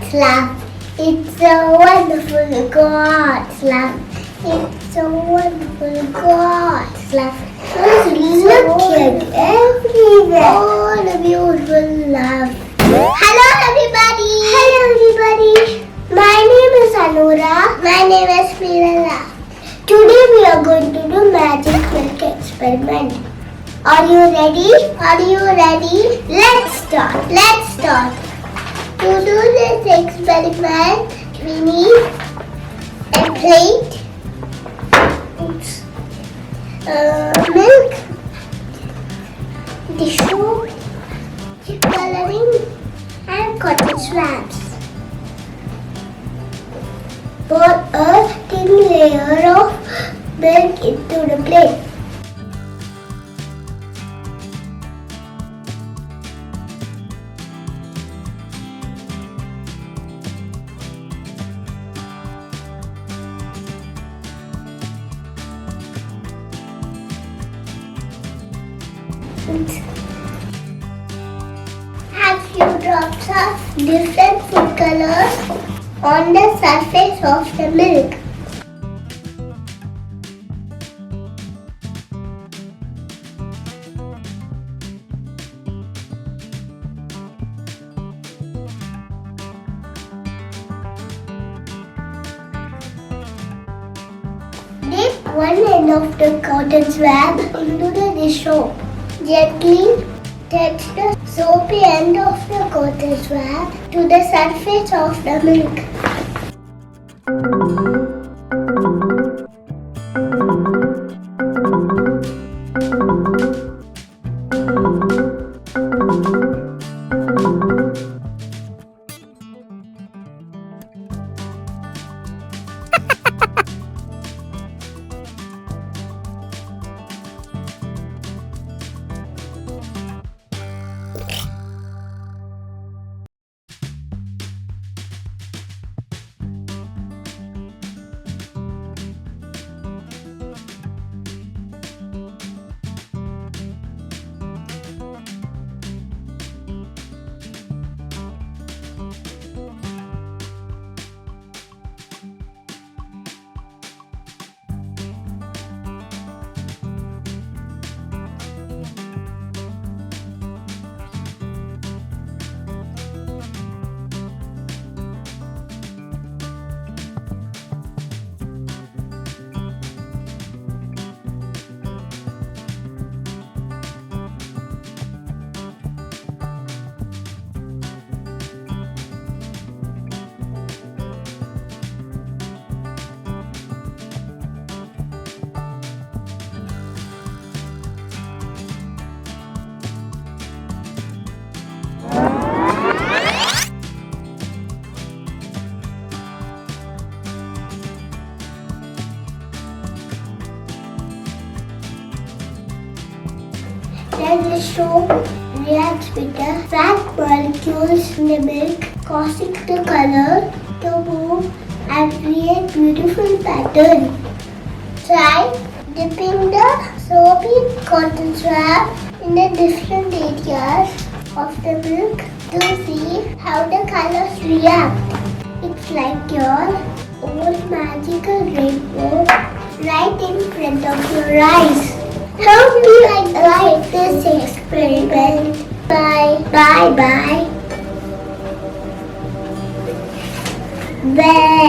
God's love. It's a wonderful God's love. It's a wonderful God's love. Look at everywhere. All the beautiful love. Hello everybody. Hello everybody. My name is Anura. My name is Mira. Today we are going to do magic milk experiment. Are you ready? Are you ready? Let's start. Let's start. To do this experiment, we need a plate, milk, tissue, coloring, and cotton swabs. Pour a thin layer of milk into the plate. Add few drops of different food colors on the surface of the milk. Dip one end of the cotton swab into the dish soap. Gently touch the soapy end of the cotton swab to the surface of the milk. Then the soap reacts with the fat molecules in the milk, causing the color to move and create beautiful pattern. Try dipping the soapy cotton swab in the different areas of the milk to see how the colors react. It's like your own magical rainbow right in front of your eyes. Hope you like this experiment. Bye. Bye. Bye. Bye.